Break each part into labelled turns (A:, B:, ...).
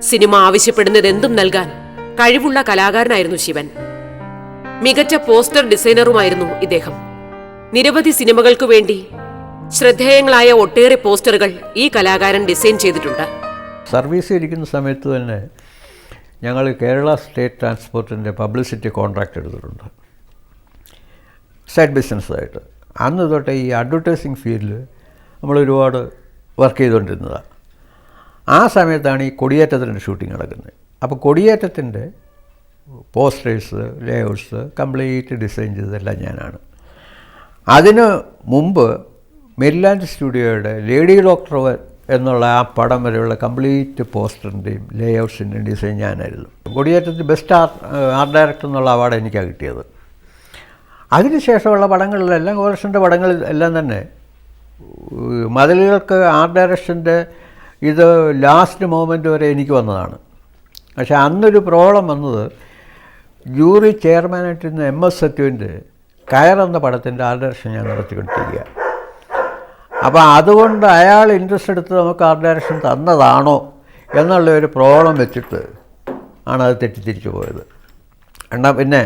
A: Cinema ആവശ്യപ്പെടുന്നതെന്തും നൽകാൻ കഴിവുള്ള കലാകാരനായിരുന്നു ശിവൻ. മികച്ച പോസ്റ്റർ ഡിസൈനറുമായിരുന്നു ഇദ്ദേഹം. നിരവധി സിനിമകൾക്കു വേണ്ടി ശ്രദ്ധേയങ്ങളായ ഒട്ടേറെ പോസ്റ്ററുകൾ ഈ കലാകാരൻ ഡിസൈൻ ചെയ്തിട്ടുണ്ട്.
B: സർവീസിൽ ഇരിക്കുന്ന സമയത്ത് തന്നെ ഞങ്ങൾ കേരള സ്റ്റേറ്റ് ട്രാൻസ്പോർട്ടിൻ്റെ പബ്ലിസിറ്റി കോൺട്രാക്റ്റ് എടുത്തിട്ടുണ്ട്, സൈഡ് ബിസിനസ്സായിട്ട്. അന്ന് തൊട്ട് ഈ അഡ്വർടൈസിങ് ഫീൽഡിൽ നമ്മൾ ഒരുപാട് വർക്ക് ചെയ്തുകൊണ്ടിരുന്നതാണ്. ആ സമയത്താണ് ഈ കൊടിയേറ്റത്തിൻ്റെ ഷൂട്ടിംഗ് നടക്കുന്നത്. അപ്പോൾ കൊടിയേറ്റത്തിൻ്റെ പോസ്റ്റേഴ്സ്, ലേഔട്ട്സ് കംപ്ലീറ്റ് ഡിസൈൻ ചെയ്തതെല്ലാം ഞാനാണ്. അതിന് മുമ്പ് മെരിലാൻഡ് സ്റ്റുഡിയോയുടെ ലേഡി ഡോക്ടർ എന്നുള്ള ആ പടം വരെയുള്ള കംപ്ലീറ്റ് പോസ്റ്ററിൻ്റെയും ലേഔട്ട്സിൻ്റെയും ഡിസൈൻ ഞാനായിരുന്നു. കൊടിയേറ്റത്തിൽ ബെസ്റ്റ് ആർട്ട് ഡയറക്ടർ എന്നുള്ള അവാർഡ് എനിക്കാണ് കിട്ടിയത്. അതിനുശേഷമുള്ള പടങ്ങളിലെല്ലാം കോർഷൻ്റെ പടങ്ങളിൽ എല്ലാം തന്നെ മതിലുകൾക്ക് ആർട്ട് ഡയറക്ഷൻ്റെ ഇത് ലാസ്റ്റ് മൊമെൻ്റ് വരെ എനിക്ക് വന്നതാണ്. പക്ഷേ അന്നൊരു പ്രോബ്ലം വന്നത്, ജൂറി ചെയർമാനായിട്ടിരുന്ന MS സത്യുവിൻ്റെ കയറെന്ന പടത്തിൻ്റെ ആർട്ട് ഡയറക്ഷൻ ഞാൻ നടത്തിക്കൊണ്ടിരിക്കുക. അപ്പോൾ അതുകൊണ്ട് അയാൾ ഇൻട്രസ്റ്റ് എടുത്ത് നമുക്ക് ആർട്ട് ഡയറക്ഷൻ തന്നതാണോ എന്നുള്ള ഒരു പ്രോബ്ലം വെച്ചിട്ട് ആണ് അത് തെറ്റിദ്ധരിച്ചു പോയത്. എന്നാൽ പിന്നെ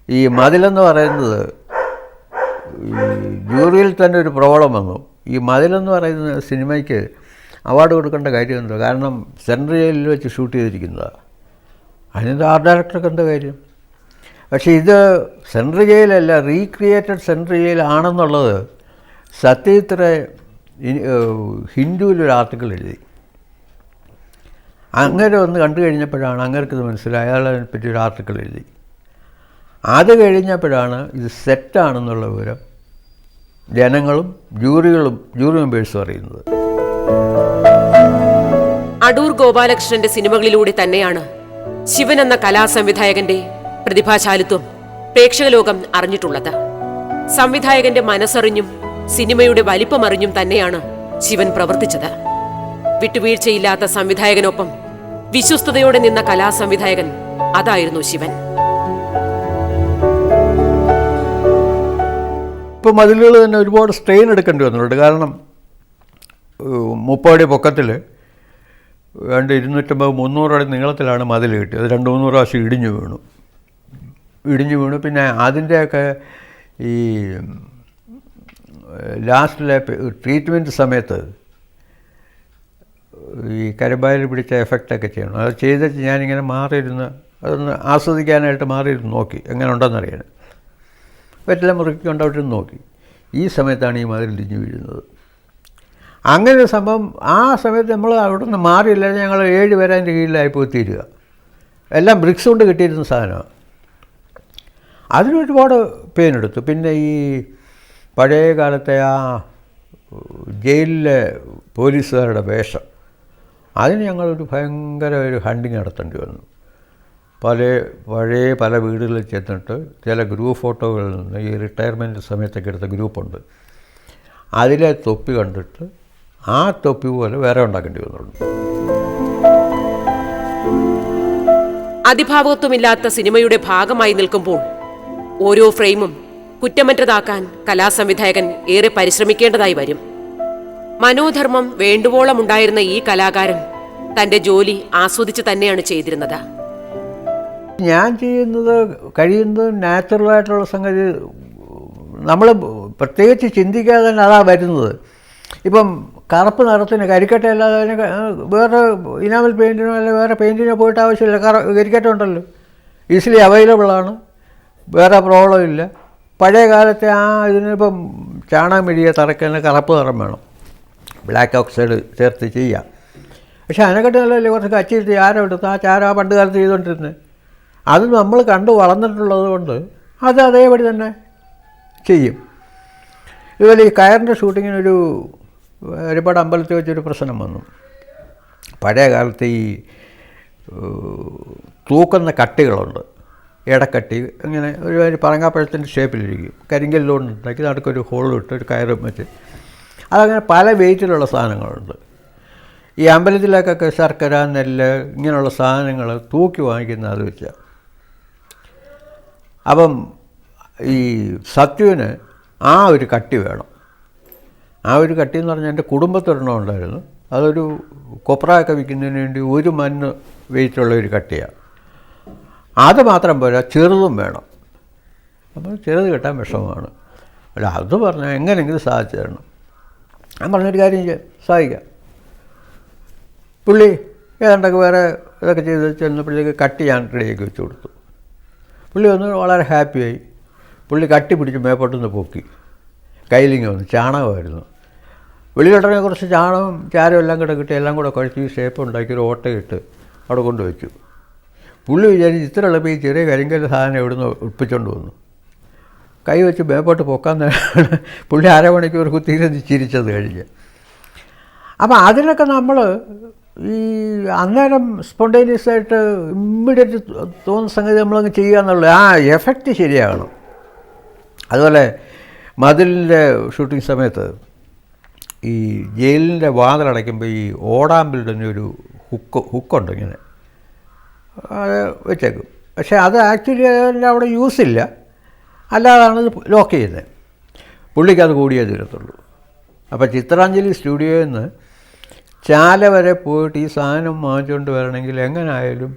B: ഈ മതിലെന്ന് പറയുന്നത് ഈ ജൂറിയിൽ തന്നെ ഒരു പ്രോബ്ലം വന്നു. ഈ മതിലെന്ന് പറയുന്ന സിനിമയ്ക്ക് അവാർഡ് കൊടുക്കേണ്ട കാര്യമുണ്ടോ? കാരണം സെൻട്രൽ ജയിലിൽ വെച്ച് ഷൂട്ട് ചെയ്തിരിക്കുന്നതാണ്. അതിൻ്റെ ആർട്ട് ഡയറക്ടർക്ക് എന്താ കാര്യം? പക്ഷേ ഇത് സെൻട്രൽ ജയിലല്ല, റീക്രിയേറ്റഡ് സെൻട്രൽ ജയിലാണെന്നുള്ളത് സത്യജിത്ര ഹിന്ദുവിലൊരു ആർട്ടിക്കിൾ എഴുതി. അങ്ങനെ ഒന്ന് കണ്ടു കഴിഞ്ഞപ്പോഴാണ് അങ്ങേർക്കിത് മനസ്സിലായി. അയാൾ അതിനെപ്പറ്റി ഒരു ആർട്ടിക്കിൾ എഴുതി. അത് കഴിഞ്ഞപ്പോഴാണ് ഇത് സെറ്റാണെന്നുള്ള വിവരം ജനങ്ങളും ജൂറി മെമ്പേഴ്സും അറിയുന്നത്.
A: അടൂർ ഗോപാലകൃഷ്ണന്റെ സിനിമകളിലൂടെ തന്നെയാണ് ശിവൻ എന്ന കലാസംവിധായകന്റെ പ്രതിഭാശാലിത്വം പ്രേക്ഷകലോകം അറിഞ്ഞിട്ടുള്ളത്. സംവിധായകന്റെ മനസ്സറിഞ്ഞും സിനിമയുടെ വലിപ്പമറിഞ്ഞും തന്നെയാണ് ശിവൻ പ്രവർത്തിച്ചത്. വിട്ടുവീഴ്ചയില്ലാത്ത സംവിധായകനൊപ്പം വിശ്വസ്തയോടെ നിന്ന കലാസംവിധായകൻ അതായിരുന്നു ശിവൻ.
B: ഇപ്പോൾ മതിലുകൾ തന്നെ ഒരുപാട് സ്ട്രെയിൻ എടുക്കേണ്ടി വന്നിട്ടുണ്ട്. കാരണം 30 അടി പൊക്കത്തിൽ 250-300 അടി നീളത്തിലാണ് മതിൽ കിട്ടിയത്. അത് 200-300 പ്രാവശ്യം ഇടിഞ്ഞു വീണു. പിന്നെ അതിൻ്റെയൊക്കെ ഈ ലാസ്റ്റിലെ ട്രീറ്റ്മെൻറ്റ് സമയത്ത് ഈ കരിമ്പായിൽ പിടിച്ച എഫക്റ്റൊക്കെ ചെയ്യണം. അത് ചെയ്തിട്ട് ഞാനിങ്ങനെ മാറിയിരുന്ന് അതൊന്ന് ആസ്വദിക്കാനായിട്ട് മാറിയിരുന്ന് നോക്കി എങ്ങനെ ഉണ്ടെന്നറിയാൻ. വെറ്റില മുറുക്കിക്കൊണ്ട് അവിടെ നോക്കി. ഈ സമയത്താണ് ഈ മതിൽ ഇടിഞ്ഞു വീഴുന്നത്. അങ്ങനെ ഒരു സംഭവം. ആ സമയത്ത് നമ്മൾ അവിടെ നിന്ന് മാറിയില്ലാതെ ഞങ്ങൾ 7 പേരെ അതിൻ്റെ കീഴിലായിപ്പോയി തീരുക. എല്ലാം ബ്രിക്സ് കൊണ്ട് കിട്ടിയിരുന്ന സാധനമാണ്. അതിനൊരുപാട് പെയിനെടുത്തു. പിന്നെ ഈ പഴയ കാലത്തെ ആ ജയിലിലെ പോലീസുകാരുടെ വേഷം, അതിന് ഞങ്ങളൊരു ഭയങ്കര ഒരു ഹണ്ടിങ് നടത്തേണ്ടി വന്നു. പല വീടുകളിൽ ചെന്നിട്ട് ചില ഗ്രൂപ്പ് ഫോട്ടോകളിൽ നിന്ന് ഈ റിട്ടയർമെൻറ്റ് സമയത്തൊക്കെ എടുത്ത ഗ്രൂപ്പുണ്ട്, അതിലെ തൊപ്പി കണ്ടിട്ട് ആ തൊപ്പി പോലെ വേറെ ഉണ്ടാക്കേണ്ടി വന്നുള്ളൂ.
A: അതിഭാവത്വമില്ലാത്ത സിനിമയുടെ ഭാഗമായി നിൽക്കുമ്പോൾ ഓരോ ഫ്രെയിമും കുറ്റമറ്റതാക്കാൻ കലാസംവിധായകൻ ഏറെ പരിശ്രമിക്കേണ്ടതായി വരും. മനോധർമ്മം വേണ്ടുവോളം ഉണ്ടായിരുന്ന ഈ കലാകാരൻ തന്റെ ജോലി ആസ്വദിച്ച് തന്നെയാണ് ചെയ്തിരുന്നത്.
B: ഞാൻ കഴിയുന്നത് നാച്ചുറലായിട്ടുള്ള സംഗതി, നമ്മൾ പ്രത്യേകിച്ച് ചിന്തിക്കാതെ തന്നെ അതാ വരുന്നത്. ഇപ്പം കറുപ്പ് നിറത്തിന് കരിക്കട്ടയല്ലാതെ അതിന് വേറെ ഇനാമൽ പെയിൻറ്റിനോ അല്ലെങ്കിൽ വേറെ പെയിൻറ്റിനോ പോയിട്ട് ആവശ്യമില്ല. കരിക്കട്ട ഉണ്ടല്ലോ, ഈസിലി അവൈലബിളാണ്, വേറെ പ്രോബ്ലം ഇല്ല. പഴയ കാലത്തെ ഇതിനിപ്പം ചാണകം മെഴുകിയ തറയ്ക്കതിന് കറുപ്പ് നിറം വേണം, ബ്ലാക്ക് ഓക്സൈഡ് ചേർത്ത് ചെയ്യാം. പക്ഷേ അതിനെക്കാട്ടി നല്ലതല്ലേ കുറച്ച് കച്ചിട്ട് ചാരം എടുത്ത് ആ ചാരം പണ്ട് കാലത്ത് ചെയ്തുകൊണ്ടിരുന്നത്. അത് നമ്മൾ കണ്ടു വളർന്നിട്ടുള്ളത് കൊണ്ട് അത് അതേപടി തന്നെ ചെയ്യും. ഇതുപോലെ ഈ കയറിൻ്റെ ഷൂട്ടിങ്ങിനൊരു ഒരുപാട് അമ്പലത്തിൽ വെച്ചൊരു പ്രശ്നം വന്നു. പഴയ കാലത്ത് ഈ തൂക്കുന്ന കട്ടികളുണ്ട്, ഇടക്കട്ടി, ഇങ്ങനെ ഒരു പറങ്ങാപ്പഴത്തിൻ്റെ ഷേപ്പിലിരിക്കും, കരിങ്കല്ലുകൊണ്ടുണ്ടാക്കി നടുക്കൊരു ഹോളിട്ട് ഒരു കയറും വെച്ച്. അതങ്ങനെ പല വെയിറ്റിലുള്ള സാധനങ്ങളുണ്ട്. ഈ അമ്പലത്തിലേക്കൊക്കെ ശർക്കര, നെല്ല് ഇങ്ങനെയുള്ള സാധനങ്ങൾ തൂക്കി വാങ്ങിക്കുന്ന അത് വെച്ചാൽ. അപ്പം ഈ സത്യുവിന് ആ ഒരു കട്ടി വേണം. ആ ഒരു കട്ടി എന്ന് പറഞ്ഞാൽ എൻ്റെ കുടുംബത്തൊരെണ്ണം ഉണ്ടായിരുന്നു. അതൊരു കൊപ്രയൊക്കെ വിൽക്കുന്നതിന് വേണ്ടി ഒരു മണ്ണ് വെയിറ്റുള്ള ഒരു കട്ടിയാണ്. അത് മാത്രം പോരാ, ചെറുതും വേണം. അപ്പോൾ ചെറുത് കിട്ടാൻ വിഷമമാണ്. അല്ല, അത് പറഞ്ഞാൽ എങ്ങനെയെങ്കിലും സാധിച്ചു തരണം. ഞാൻ പറഞ്ഞൊരു കാര്യം സാധിക്കാം. പുള്ളി ഏതാണ്ടൊക്കെ വേറെ ഇതൊക്കെ ചെയ്ത് ചെന്നപ്പോഴത്തേക്ക് കട്ടി ഞാൻ റെഡിയാക്കി വെച്ച് കൊടുത്തു. പുള്ളി വന്ന് വളരെ ഹാപ്പിയായി. പുള്ളി കട്ടി പിടിച്ച് മേപ്പോട്ടൊന്ന് പൊക്കി. കയ്യിലിങ്ങി വന്നു. ചാണകമായിരുന്നു. വെളിയിലിടനെ കുറച്ച് ചാണകം ചാരം എല്ലാം കൂടെ കിട്ടി, എല്ലാം കൂടെ കുഴച്ച് ഷേപ്പ് ഉണ്ടാക്കി ഒരു ഓട്ടയിട്ട് അവിടെ കൊണ്ടുവച്ചു. പുള്ളി വിചാരിച്ച് ഇത്ര എളുപ്പം ഈ ചെറിയ കരിങ്കല്ല് സാധനം എവിടുന്ന് ഒപ്പിച്ചുകൊണ്ട് വന്നു. കൈ വെച്ച് മേപ്പോട്ട് പൊക്കാൻ പുള്ളി അരമണിക്കൂർ കുത്തിയിരുന്ന് ചിരിച്ചത് കഴിഞ്ഞ്. അപ്പം അതിനൊക്കെ നമ്മൾ ഈ അന്നേരം സ്പോണ്ടേനിയസായിട്ട് ഇമ്മീഡിയറ്റ് തോന്നുന്ന സംഗതി നമ്മളങ്ങ് ചെയ്യുക എന്നുള്ളത്, ആ എഫക്റ്റ് ശരിയാകണം. അതുപോലെ മതിലിൻ്റെ ഷൂട്ടിംഗ് സമയത്ത് ഈ ജയിലിൻ്റെ വാതിലടയ്ക്കുമ്പോൾ ഈ ഓടാമ്പലിൻ്റെ ഒരു ഹുക്കുണ്ട് ഇങ്ങനെ, അത് വെച്ചേക്കും. പക്ഷേ അത് ആക്ച്വലി അതിൻ്റെ അവിടെ യൂസില്ല, അല്ലാതാണ് ഇത് ലോക്ക് ചെയ്യുന്നത്. പുള്ളിക്ക് അത് കൂടിയേ തീരത്തുള്ളൂ. അപ്പോൾ ചിത്രാഞ്ജലി സ്റ്റുഡിയോയിൽ നിന്ന് ചാല വരെ പോയിട്ട് ഈ സാധനം വാങ്ങിച്ചുകൊണ്ട് വരണമെങ്കിൽ എങ്ങനെയായാലും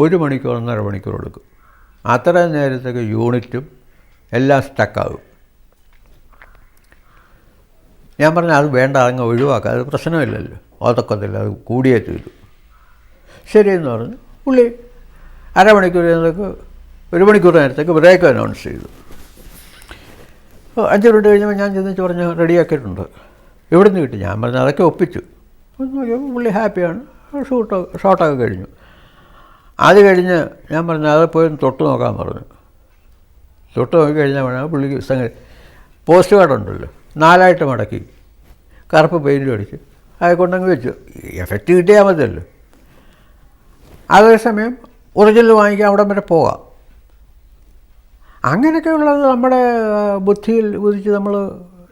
B: 1 മണിക്കൂർ 1.5 മണിക്കൂർ എടുക്കും. അത്രയും നേരത്തേക്ക് യൂണിറ്റും എല്ലാം സ്റ്റക്കാകും. ഞാൻ പറഞ്ഞാൽ അത് വേണ്ട, അങ്ങ് ഒഴിവാക്കുക, അത് പ്രശ്നമില്ലല്ലോ, അതൊക്കത്തില്ല, അത് കൂടിയേ തീരും. ശരിയെന്ന് പറഞ്ഞു. പുള്ളി അരമണിക്കൂർ നേരത്തേക്ക് 1 മണിക്കൂർ നേരത്തേക്ക് ബ്രേക്ക് അനൗൺസ് ചെയ്തു. 5 മിനിറ്റ് കഴിഞ്ഞപ്പോൾ ഞാൻ ചെന്നിട്ട് പറഞ്ഞു റെഡിയാക്കിയിട്ടുണ്ട്. എവിടെ നിന്ന് കിട്ടി? ഞാൻ പറഞ്ഞു അതൊക്കെ ഒപ്പിച്ചു. പുള്ളി ഹാപ്പിയാണ്. ഷോട്ടൊക്കെ കഴിഞ്ഞു. അത് കഴിഞ്ഞ് ഞാൻ പറഞ്ഞു അത് പോയി തൊട്ട് നോക്കാൻ പറഞ്ഞു. തൊട്ട് നോക്കി കഴിഞ്ഞാൽ പുള്ളിക്ക് സംഗതി പോസ്റ്റ് കാർഡുണ്ടല്ലോ, 4ആയിട്ട് മടക്കി കറുപ്പ് പെയിൻറ്റും അടിച്ച് അത് കൊണ്ടങ്ങ് വെച്ചു. എഫക്റ്റ് കിട്ടിയാൽ മതിയല്ലോ. അതേസമയം ഒറിജിനൽ വാങ്ങിക്കാൻ അവിടം വരെ പോകാം. അങ്ങനെയൊക്കെയുള്ളത് നമ്മുടെ ബുദ്ധിയിൽ ഉദിച്ച് നമ്മൾ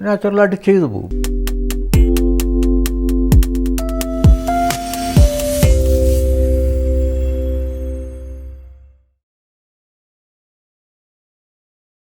B: നാച്ചുറലായിട്ട് ചെയ്തു പോകും.